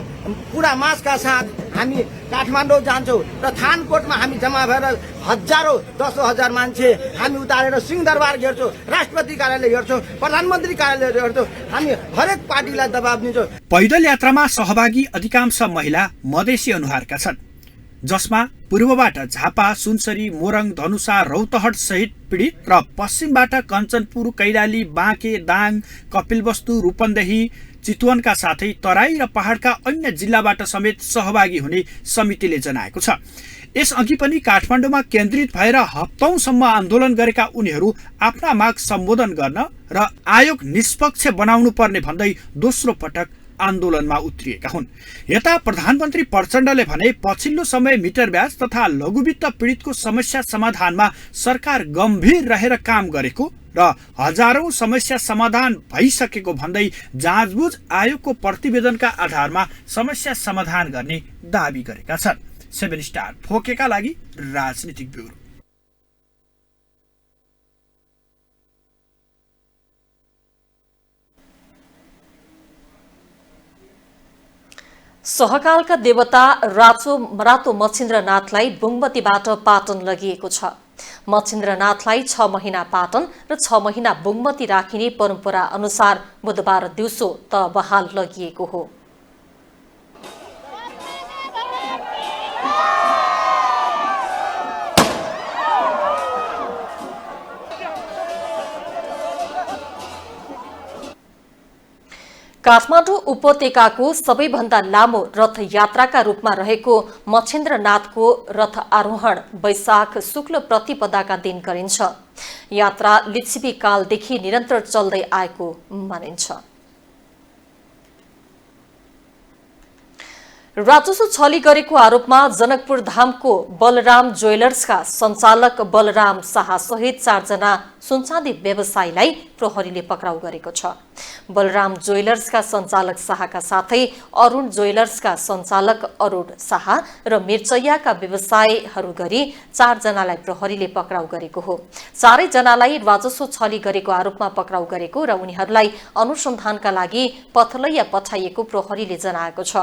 पुरा मासका साथ हामी काठमाडौँ जान्छौँ र थानकोटमा हामी जम्मा भएर हजारौँ 10,000 मान्छे हामी उतारेर सिंहदरबार घेर्छौँ, राष्ट्रपति कार्यालय घेर्छौँ, प्रधानमन्त्री कार्यालय घेर्छौँ। हामी हरेक पार्टीलाई दबाब दिन्छौँ। पैदल यात्रामा सहभागी अधिकांश महिला मधेसी अनुहारका छन्, जसमा पूर्वबाट झापा, सुनसरी, मोरङ, धनुषा, रौतहट सहित पीडित र पश्चिमबाट कञ्चनपुर, कैलाली, बाँके, दाङ, कपिलवस्तु, रूपन्देही, चितवनका साथै तराई र पहाडका अन्य जिल्लाबाट समेत सहभागी हुने समितिले जनाएको छ। यसअघि पनि काठमाडौँमा केन्द्रित भएर हप्तौंसम्म आन्दोलन गरेका उनीहरू आफ्ना माग सम्बोधन गर्न र आयोग निष्पक्ष बनाउनु पर्ने भन्दै दोस्रो पटक आन्दोलनमा उत्रिएका हुन्। यता प्रधानमन्त्री प्रचण्डले भने पछिल्लो समय मिटर ब्याज तथा लघुवित्त पीडितको समस्या समाधानमा सरकार गम्भीर रहेर काम गरेको र हजारौं समस्या समाधान भइसकेको भन्दै जाँचबुझ आयोगको प्रतिवेदनका आधारमा समस्या समाधान गर्ने दावी गरेका छन्। 7 स्टार फोकेका लागि राजनीतिक ब्युरो। सहकालका देवता रातो मच्छिन्द्रनाथलाई बुङमतीबाट पाटन लगिएको छ। मच्छिन्द्रनाथलाई 6 महिना पाटन र 6 महिना बुङमती राखिने परम्परा अनुसार बुधबार दिउँसो त बहाल लगिएको हो। काठमाडौँ उपत्यकाको सबैभन्दा लामो रथ यात्राका रूपमा रहेको मच्छिन्द्रनाथको रथ आरोहण वैशाख शुक्ल प्रतिपदाका दिन गरिन्छ। यात्रा लिच्छवी कालदेखि निरन्तर चल्दै आएको मानिन्छ। राजस्व छली गरेको आरोपमा जनकपुर धामको बलराम ज्वेलर्सका सञ्चालक बलराम शाह सहित 4 जना सुनचाँदी व्यवसायीलाई प्रहरीले पक्राउ गरेको छ। बलराम ज्वेलर्सका सञ्चालक शाहका साथै अरुण ज्वेलर्सका सञ्चालक अरुण शाह र मिर्चैयाका व्यवसायहरू गरी 4 जनालाई प्रहरीले पक्राउ गरेको हो। 4 जनालाई राजस्व छली गरेको आरोपमा पक्राउ गरेको र उनीहरूलाई अनुसन्धानका लागि पथलैया पठाइएको प्रहरीले जनाएको छ।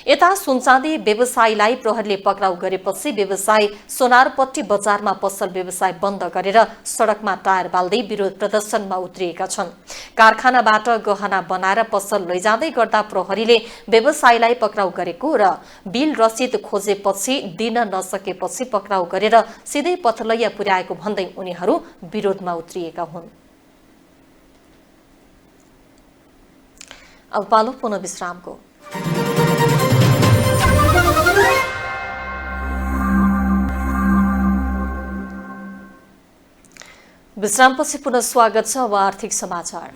यता सुनचाँदी व्यवसायीलाई प्रहरीले पक्राउ गरेपछि व्यवसायी सोनारपट्टी बजारमा पसल व्यवसाय बन्द गरेर सडकमा टायर बाल्दै विरोध प्रदर्शनमा उत्रिएका छन्। कारखानाबाट गहना बनाएर पसल लैजाँदै गर्दा प्रहरीले व्यवसायीलाई पक्राउ गरेको र बिल रसिद खोजेपछि दिन नसकेपछि पक्राउ गरेर सिधै पथलैया पुर्याएको भन्दै उनीहरू विरोधमा उत्रिएका हुन्। अब पालो पुनः विश्रामको। विश्रामपछि पुनः स्वागत छ। अब आर्थिक समाचार।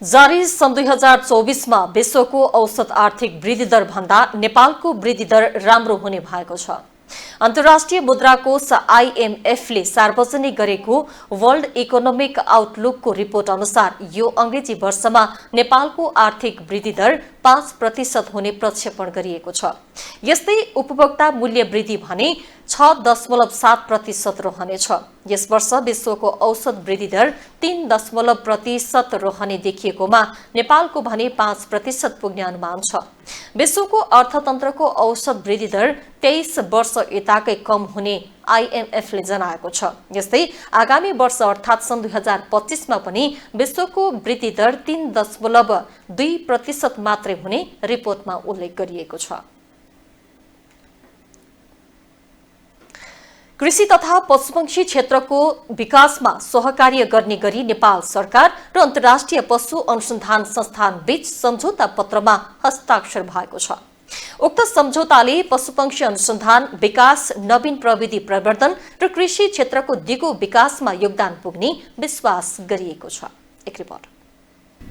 जारी सन् 2024 मा विश्वको औसत आर्थिक वृद्धि दर भन्दा नेपालको वृद्धि दर राम्रो हुने भएको छ। अन्तर्राष्ट्रिय मुद्रा कोष IMF ले सार्वजनिक गरेको वर्ल्ड इकोनोमिक आउटलुकको रिपोर्ट अनुसार यो अंग्रेजी वर्षमा नेपालको आर्थिक वृद्धि दर 5% हुने प्रक्षेपण गरिएको छ। यस्तै उपभोक्ता मूल्य वृद्धि भने 6.7% रहनेछ। यस वर्ष विश्वको औसत वृद्धि दर 3% रहने देखिएकोमा नेपालको भने 5% पुग्ने अनुमान छ। विश्वको अर्थतन्त्रको औसत वृद्धि दर 23 वर्ष यताकै कम हुने IMF ले जनाएको छ। यस्तै आगामी वर्ष अर्थात् सन् 2025 मा पनि विश्वको वृद्धि दर 3.2% मात्रै हुने रिपोर्टमा उल्लेख गरिएको छ। कृषि तथा पशुपक्षी क्षेत्रको विकासमा सहकार्य गर्ने गरी नेपाल सरकार र अन्तर्राष्ट्रिय पशु अनुसन्धान संस्थान बीच सम्झौता पत्रमा हस्ताक्षर भएको छ। उक्त सम्झौताले पशुपक्षी अनुसन्धान, विकास, नवीन प्रविधि प्रवर्धन र कृषि क्षेत्रको दिगो विकासमा योगदान पुग्ने विश्वास गरिएको छ। एक रिपोर्ट।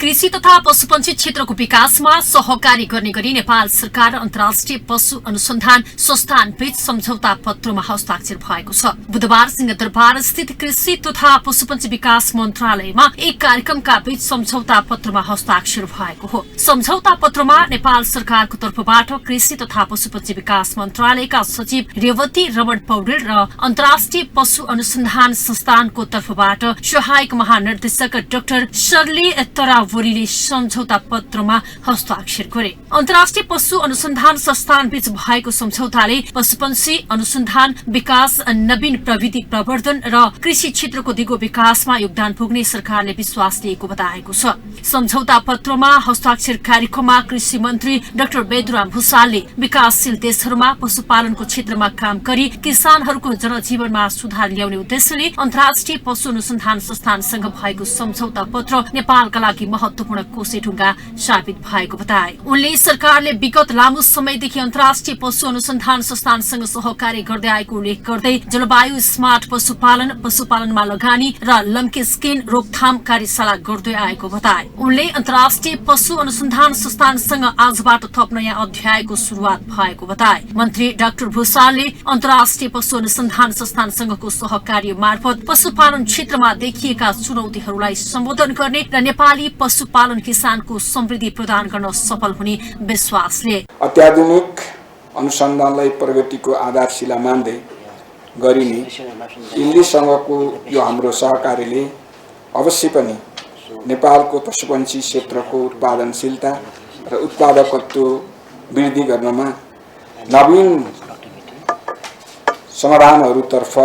कृषि तथा पशुपन्छी क्षेत्रको विकासमा सहकारी गर्ने गरी नेपाल सरकार र अन्तर्राष्ट्रिय पशु अनुसन्धान संस्थान बीच सम्झौता पत्रमा हस्ताक्षर भएको छ। बुधबार सिंहदरबार स्थित कृषि तथा पशुपन्छी विकास मन्त्रालयमा एक कार्यक्रमका बीच सम्झौता पत्रमा हस्ताक्षर भएको हो। सम्झौता पत्रमा नेपाल सरकारको तर्फबाट कृषि तथा पशुपन्छी विकास मन्त्रालयका सचिव रेवती रमण पौडेल र अन्तर्राष्ट्रिय पशु अनुसन्धान संस्थानको तर्फबाट सहायक महानिर्देशक डाक्टर शर्ली तरावरीले सम्झौता पत्रमा हस्ताक्षर गरे। अन्तर्राष्ट्रिय पशु अनुसन्धान संस्थान बीच भएको सम्झौताले पशुपन्छी अनुसन्धान विकास, नवीन प्रविधि प्रवर्धन र कृषि क्षेत्रको दिगो विकासमा योगदान पुग्ने सरकारले विश्वास लिएको बताएको छ। सम्झौता पत्रमा हस्ताक्षर कार्यक्रममा कृषि मन्त्री डाक्टर बेदुराम भुसालले विकासशील देशहरूमा पशुपालनको क्षेत्रमा काम गरी किसानहरूको जनजीवनमा सुधार ल्याउने उद्देश्यले अन्तर्राष्ट्रिय पशु अनुसन्धान संस्थानसँग भएको सम्झौता पत्र नेपालका लागि महत्वपूर्ण कोसेढुङ्गा साबित भएको बताए। उनले सरकारले विगत लामो समयदेखि अन्तर्राष्ट्रिय पशु अनुसन्धान संस्थानसँग सहकार्य गर्दै आएको उल्लेख गर्दै जलवायु स्मार्ट पशुपालन, पशुपालनमा लगानी र लम्की स्किन रोकथाम कार्यशाला गर्दै आएको बताए। उनले अन्तर्राष्ट्रिय पशु अनुसन्धान संस्थानसँग आजबाट थप नयाँ अध्यायको शुरूआत भएको बताए। मन्त्री डाक्टर भुसालले अन्तर्राष्ट्रिय पशु अनुसन्धान संस्थानसँगको सहकार्य मार्फत पशुपालन क्षेत्रमा देखिएका चुनौतीहरूलाई सम्बोधन गर्ने र नेपाली पशुपालन किसानको समृद्धि प्रदान गर्न सफल हुने विश्वास लिए। अत्याधुनिक अनुसन्धानलाई प्रगतिको आधारशिला मान्दै गरिने दिल्लीसँगको यो हाम्रो सहकार्यले अवश्य पनि नेपालको पशुपन्छी क्षेत्रको उत्पादनशीलता र उत्पादकत्व वृद्धि गर्नमा नवीन समाधानहरूतर्फ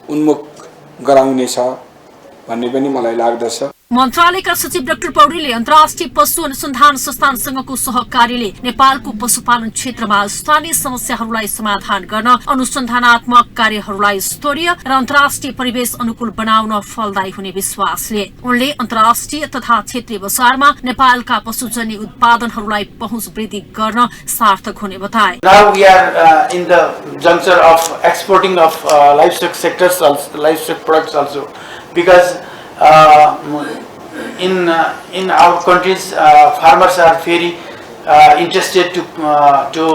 उन्मुख गराउनेछ भन्ने पनि मलाई लाग्दछ। मन्त्रालयका सचिव डाक्टर पौडेलले अन्तर्राष्ट्रिय पशु अनुसन्धान संस्थानसँगको सहकार्यले नेपालको पशुपालन क्षेत्रमा स्थानीय समस्याहरूलाई समाधान गर्न अनुसन्धानात्मक कार्यहरूलाई स्तरीय र अन्तर्राष्ट्रिय परिवेश अनुकूल बनाउन फलदायी हुने विश्वास लिए। उनले अन्तर्राष्ट्रिय तथा क्षेत्रीय बजारमा नेपालका पशुजन्य उत्पादनहरूलाई पहुँच वृद्धि गर्न सार्थक हुने बताए। Now we are in the juncture of exporting of livestock sectors, livestock products also, because in our countries farmers are very interested to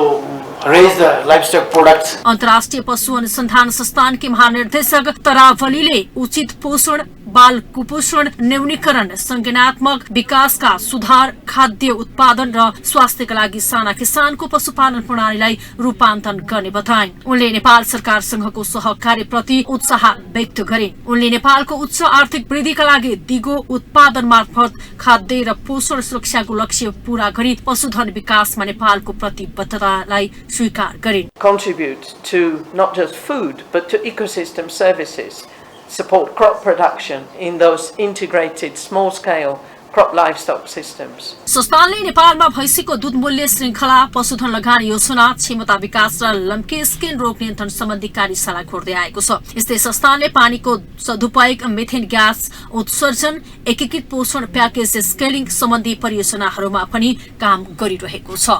raise the livestock products. अन्तर्राष्ट्रिय पशु अनुसन्धान संस्थान के महानिर्देशक तरावलीले उचित पोषण, बाल कुपोषण न्यूनीकरण, संज्ञानात्मक विकासका सुधार, खाद्य उत्पादन र स्वास्थ्यका लागि साना किसानको पशुपालन प्रणालीलाई रूपान्तरण गर्ने बताइन्। उनले नेपाल सरकारसँगको सहकार्यप्रति उत्साह व्यक्त गरे। उनले नेपालको उच्च आर्थिक वृद्धिका लागि दिगो उत्पादन मार्फत खाद्य र पोषण सुरक्षाको लक्ष्य पूरा गरी पशुधन विकासमा नेपालको प्रतिबद्धतालाई स्वीकार गरे। Contribute to not just food but to ecosystem services, support crop production in those integrated small-scale crop livestock systems. संस्थानले नेपालमा भैँसीको दूध मूल्य श्रृङ्खला, पशुधन लगानी योजना, क्षमता विकास र लम्की स्किन रोग नियन्त्रण सम्बन्धी कार्यशाला गर्दै आएको छ। यस्तै संस्थानले पानीको सदुपयोग, मिथेन ग्यास उत्सर्जन, एकीकृत पोषण प्याकेज स्केलिङ सम्बन्धी परियोजनाहरूमा पनि काम गरिरहेको छ।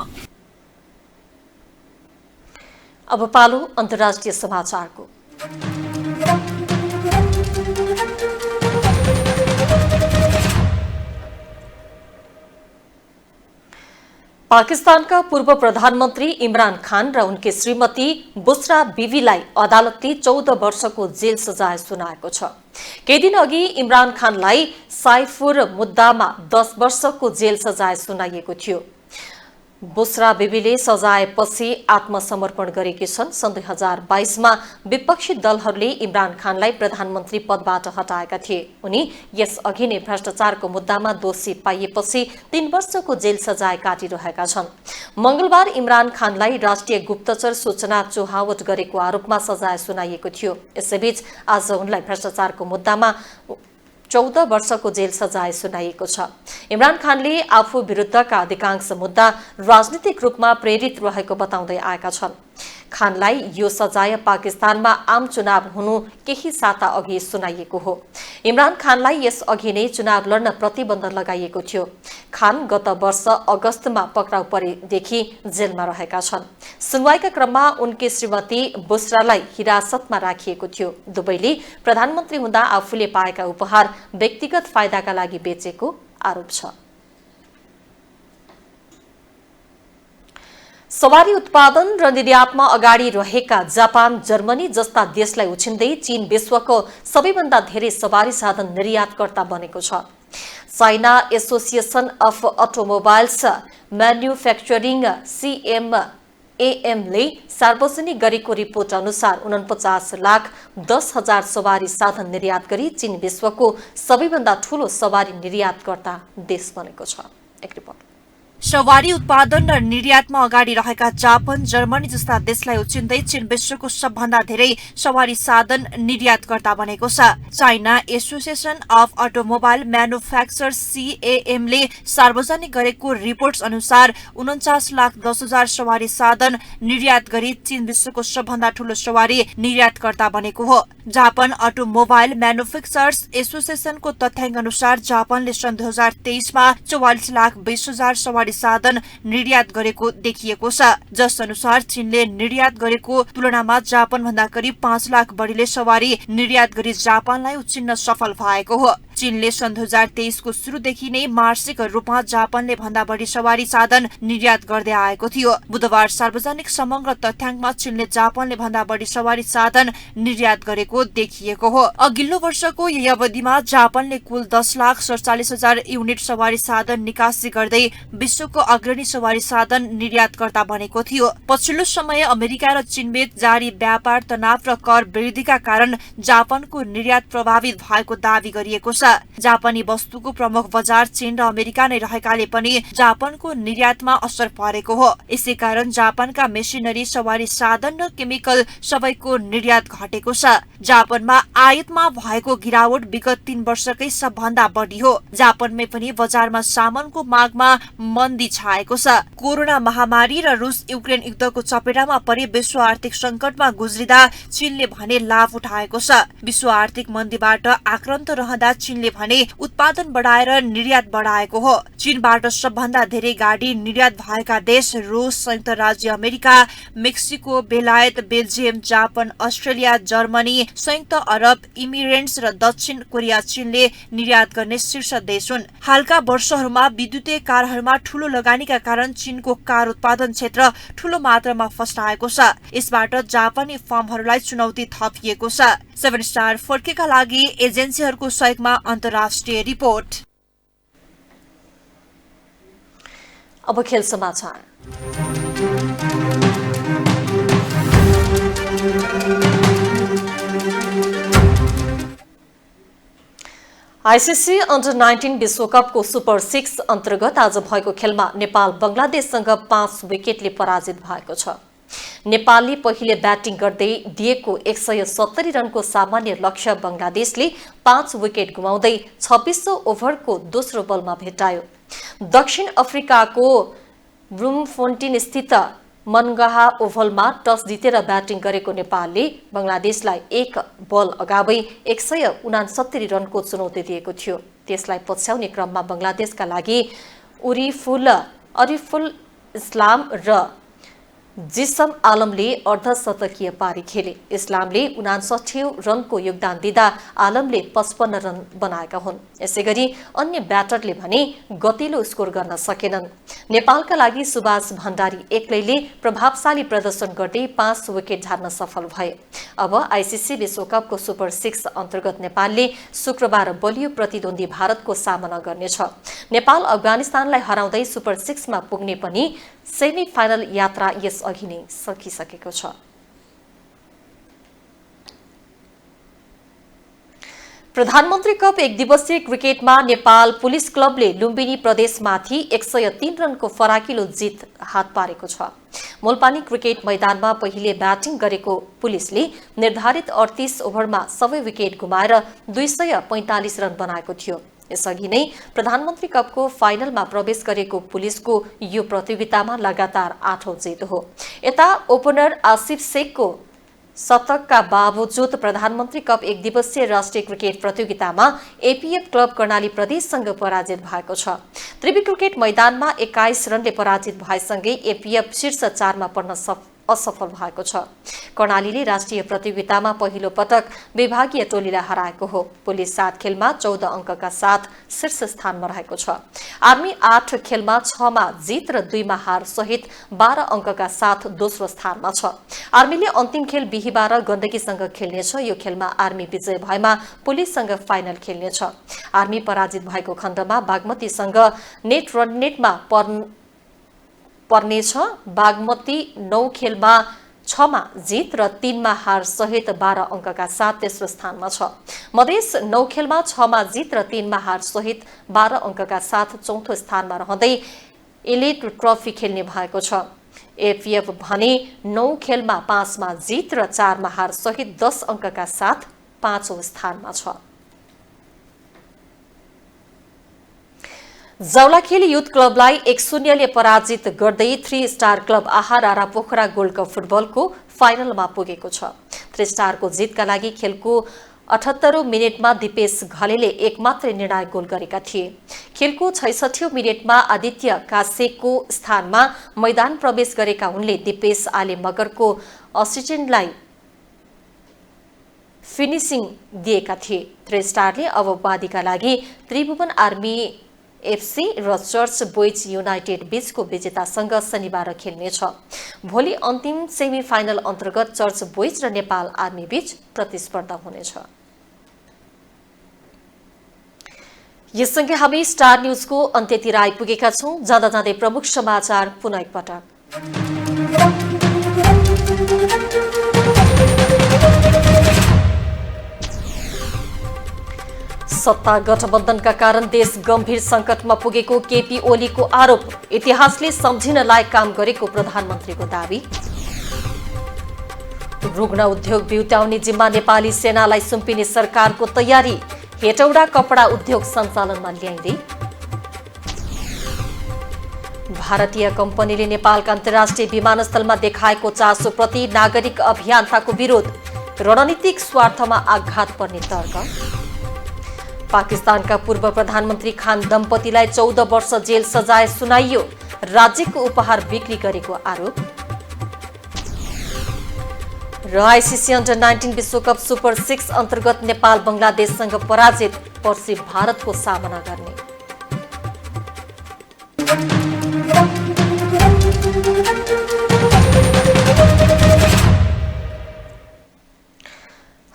अब पालो अन्तर्राष्ट्रिय समाचारको। पाकिस्तानका पूर्व प्रधानमन्त्री इमरान खान र उनकी श्रीमती बुशरा बीवीलाई अदालतले 14 वर्षको जेल सजाय सुनाएको छ। केही दिन अघि इमरान खानलाई साइफुर मुद्दामा 10 वर्षको जेल सजाय सुनाइएको थियो। बुशरा बीबीले सजायपछि आत्मसमर्पण गरेकी छन्। सन् 2022 मा विपक्षी दलहरूले इमरान खानलाई प्रधानमन्त्री पदबाट हटाएका थिए। उनी यसअघि नै भ्रष्टाचारको मुद्दामा दोषी पाइएपछि 3 वर्षको जेल सजाय काटिरहेका छन्। मंगलबार इमरान खानलाई राष्ट्रिय गुप्तचर सूचना चोहावट गरेको आरोपमा सजाय सुनाइएको थियो। यसैबीच आज उनलाई भ्रष्टाचारको मुद्दामा 14 वर्षको जेल सजाय सुनाइएको छ। इमरान खानले आफू विरुद्धका अधिकांश मुद्दा राजनीतिक रूपमा प्रेरित रहेको बताउँदै आएका छन्। खानलाई यो सजाय पाकिस्तानमा आम चुनाव हुनु केही साता अघि सुनाइएको हो। इमरान खानलाई यस अघि नै चुनाव लड्न प्रतिबन्ध लगाइएको थियो। खान गत वर्ष अगस्तमा पक्राउ परेदेखि जेलमा रहेका छन्। सुनवाईका क्रममा उनकी श्रीमती बुशरालाई हिरासतमा राखिएको थियो। दुवैले प्रधानमन्त्री हुँदा आफूले पाएका उपहार व्यक्तिगत फाइदाका लागि बेचेको आरोप छ। सवारी उत्पादन र निर्यातमा अगाडि रहेका जापान, जर्मनी जस्ता देशलाई उछिन्दै चीन विश्वको सबैभन्दा धेरै सवारी साधन निर्यातकर्ता बनेको छ। China association of automobiles manufacturing CMAM ले सार्वजनिक गरेको रिपोर्ट अनुसार 49,10,000 सवारी साधन निर्यात गरी चीन विश्वको सबैभन्दा ठूलो सवारी निर्यातकर्ता देश बनेको छ। एक रिपोर्ट। सवारी उत्पादन र निर्यातमा अगाडि रहेका जापान, जर्मनी जस्ता देशलाई उछिन्दै चीन विश्वको सबभन्दा धेरै सवारी साधन निर्यातकर्ता बनेको छ। China association of automobile manufacturers CAM ले सार्वजनिक गरेको रिपोर्ट अनुसार 49,10,000 सवारी साधन निर्यात गरी चीन विश्वको सबभन्दा ठूलो सवारी निर्यातकर्ता बनेको हो। जापान अटोमोबाइल म्यानुफ्याक्चरर्स एसोसिएसनको तथ्याङ्क अनुसार जापानले सन् 2023 मा 44,20,000 सवारी साधन निर्यात गरेको देखिएको छ, जस अनुसार चीनले निर्यात गरेको तुलनामा जापान भन्दा करिब 5 लाख बढीले सवारी निर्यात गरी जापानलाई उछिन्न सफल भएको हो। चीनले सन् 2023 को सुरुदेखि नै वार्षिक रूपमा जापानले भन्दा बढी सवारी साधन निर्यात गर्दै आएको थियो। बुधबार सार्वजनिक समग्र तथ्याङ्कमा चीनले जापानले भन्दा बढी सवारी साधन निर्यात गरेको देखिएको हो। अघिल्लो वर्षको यही अवधिमा जापानले कुल 10,47,000 युनिट सवारी साधन निकासी गर्दै विश्वको अग्रणी सवारी साधन निर्यातकर्ता बनेको थियो। पछिल्लो समय अमेरिका र चीनबीच जारी व्यापार तनाव र कर वृद्धिका कारण जापानको निर्यात प्रभावित भएको दावी गरिएको छ। जापानी वस्तुको प्रमुख बजार चीन र अमेरिका नै रहेकाले पनि जापानको निर्यातमा असर परेको हो। यसै कारण जापानका मेसिनरी, सवारी साधन र केमिकल सबैको निर्यात घटेको छ। जापानमा आयातमा भएको गिरावट विगत 3 वर्षकै सबभन्दा बढी हो। जापानमै पनि बजारमा सामानको मागमा मन्दी छाएको छ। कोरोना महामारी र रुस युक्रेन युद्धको चपेटामा परि विश्व आर्थिक संकटमा गुज्रिँदा चीनले भने लाभ उठाएको छ। विश्व आर्थिक मन्दीबाट आक्रान्त रहँदा चीनले भने उत्पादन बढाएर निर्यात बढाएको हो। चीनबाट सबभन्दा धेरै गाडी निर्यात भएका देश रुस, संयुक्त राज्य अमेरिका, मेक्सिको, बेलायत, बेल्जियम, जापान, अस्ट्रेलिया, जर्मनी, संयुक्त अरब इमिरेट्स र दक्षिण कोरिया चीनले निर्यात गर्ने शीर्ष देश हुन्। हालका वर्षहरूमा विद्युतीय कारहरूमा ठूलो लगानीका कारण चीनको कार उत्पादन क्षेत्र ठूलो मात्रामा फस्टाएको छ। यसबाट जापानी फर्महरूलाई चुनौती थपिएको छ। 7 स्टार फर्केका लागि एजेन्सीहरूको सहयोगमा अन्तर्राष्ट्रिय रिपोर्ट। अब खेल समाचार। आईसीसी अन्डर 19 विश्वकपको सुपर 6 अन्तर्गत आज भएको खेलमा नेपाल बंगलादेशसँग 5 विकेटले पराजित भएको छ। नेपालले पहिले ब्याटिङ गर्दै दिएको 170 रनको सामान्य लक्ष्य बंगलादेशले 5 विकेट गुमाउँदै 26औं ओभरको दोस्रो बलमा भेटायो। दक्षिण अफ्रिकाको ब्लुमफोन्टेन स्थित मनगाहा ओभलमा टस जितेर ब्याटिङ गरेको नेपालले बंगलादेशलाई 1 बल अगावै 169 रनको चुनौती दिएको थियो। त्यसलाई पछ्याउने क्रममा बंगलादेशका लागि अरिफुल इस्लाम र जिसम आलमले अर्धशतकीय पारी खेले। इस्लामले 59 रनको योगदान दिँदा आलमले 55 रन बनाएका हुन्। यसैगरी अन्य ब्याटरले भने गतिलो स्कोर गर्न सकेनन्। नेपालका लागि सुभाष भण्डारी एक्लैले प्रभावशाली प्रदर्शन गर्दै 5 विकेट झार्न सफल भए। अब आईसीसी विश्वकपको सुपर 6 अन्तर्गत नेपालले शुक्रबार बलियो प्रतिद्वन्दी भारतको सामना गर्नेछ। नेपाल अफगानिस्तानलाई हराउँदै सुपर 6 मा पुग्ने पनि सेमी फाइनल यात्रा यस अघि नै सकिसकेको छ। प्रधानमन्त्री कप 1 दिवसीय क्रिकेटमा नेपाल पुलिस क्लबले लुम्बिनी प्रदेशमाथि 103 रनको फराकिलो जित हात पारेको छ। मोलपानी क्रिकेट मैदानमा पहिले ब्याटिङ गरेको पुलिसले निर्धारित 38 ओभरमा सबै विकेट गुमाएर 245 रन बनाएको थियो। यसअघि नै प्रधानमन्त्री कपको फाइनलमा प्रवेश गरेको पुलिसको यो प्रतियोगितामा लगातार 8औं जित हो। यता ओपनर आसिफ शेखको शतकका बावजुद प्रधानमन्त्री कप 1 दिवसीय राष्ट्रिय क्रिकेट प्रतियोगितामा एपीएफ क्लब कर्णाली प्रदेशसँग पराजित भएको छ। त्रिवी क्रिकेट मैदानमा 21 रनले पराजित भएसँगै एपीएफ शीर्ष 4 मा पर्न असफल भएको छ। कर्णालीले राष्ट्रिय प्रतियोगितामा पहिलो पटक विभागीय टोलीलाई हराएको हो। पुलिस 7 खेलमा 14 अङ्कका साथ शीर्ष स्थानमा रहेको छ। आर्मी 8 खेलमा 6 मा जित र 2 मा हार सहित 12 अङ्कका साथ दोस्रो स्थानमा छ। आर्मीले अन्तिम खेल बिहीबार गण्डकीसँग खेल्नेछ। यो खेलमा आर्मी विजय भएमा पुलिससँग फाइनल खेल्नेछ। आर्मी पराजित भएको खण्डमा बागमतीसँग नेट रन नेटमा पर्नेछ। बागमती 9 खेलमा 6 मा जित र 3 मा हार सहित 12 अङ्कका साथ तेस्रो स्थानमा छ। मधेस 9 खेलमा 6 मा जित र 3 मा हार सहित 12 अङ्कका साथ चौथो स्थानमा रहँदै एलिट ट्रफी खेल्ने भएको छ। एफएफ भने 9 खेलमा 5 मा जित र 4 मा हार सहित 10 अङ्कका साथ 5औं स्थानमा छ। जावलाखेल युथ क्लबलाई 1-0 ले पराजित गर्दै 3 स्टार क्लब आहार आरा पोखरा गोल्ड कप फुटबलको फाइनलमा पुगेको छ। 3 स्टारको जितका लागि खेलको 78औं मिनेटमा दिपेश घलेले एकमात्र निर्णायक गोल गरेका थिए। खेलको 66औं मिनेटमा आदित्य कासेको स्थानमा मैदान प्रवेश गरेका उनले दिपेश आले मगरको असिस्टेन्टलाई फिनिसिङ दिएका थिए। 3 स्टारले अब वादीका लागि त्रिभुवन आर्मी एफसी र चर्च बोइज युनाइटेड बीचको विजेतासँग शनिबार खेल्नेछ। भोलि अन्तिम सेमी फाइनल अन्तर्गत चर्च बोइज र नेपाल आर्मी बीच प्रतिस्पर्धा हुनेछ। यससँगै हामी स्टार न्यूजको अन्त्यतिर आइपुगेका छौं। जाँदा जाँदै प्रमुख समाचार पुनः एकपटक। सत्ता गठबन्धनका कारण देश गम्भीर संकटमा पुगेको केपी ओलीको आरोप। इतिहासले सम्झिन लायक काम गरेको प्रधानमन्त्रीको दावी। रुग्ण उद्योग बिउत्याउने जिम्मा नेपाली सेनालाई सुम्पिने सरकारको तयारी। हेटौडा कपडा उद्योग सञ्चालनमा ल्याइँदै। भारतीय कम्पनीले नेपालका अन्तर्राष्ट्रिय विमानस्थलमा देखाएको चासोप्रति नागरिक अभियन्ताको विरोध। रणनीतिक स्वार्थमा आघात पर्ने तर्क। पाकिस्तानका पूर्व प्रधानमन्त्री खान दम्पतिलाई 14 वर्ष जेल सजाय सुनाइयो। राज्यको उपहार बिक्री गरेको आरोप। र आइसिसी अन्डर 19 विश्वकप सुपर 6 अन्तर्गत नेपाल बंगलादेशसँग पराजित। पर्सि भारतको सामना गर्ने।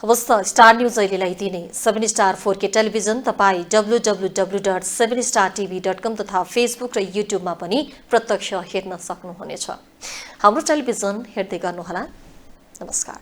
अवस्था स्टार न्यूज अहिलेलाई यति नै। 7 स्टार 4K टेलिभिजन तपाईँ www.7startv.com तथा फेसबुक र युट्युबमा पनि प्रत्यक्ष हेर्न सक्नुहुनेछ। हाम्रो टेलिभिजन हेर्दै गर्नुहोला। नमस्कार।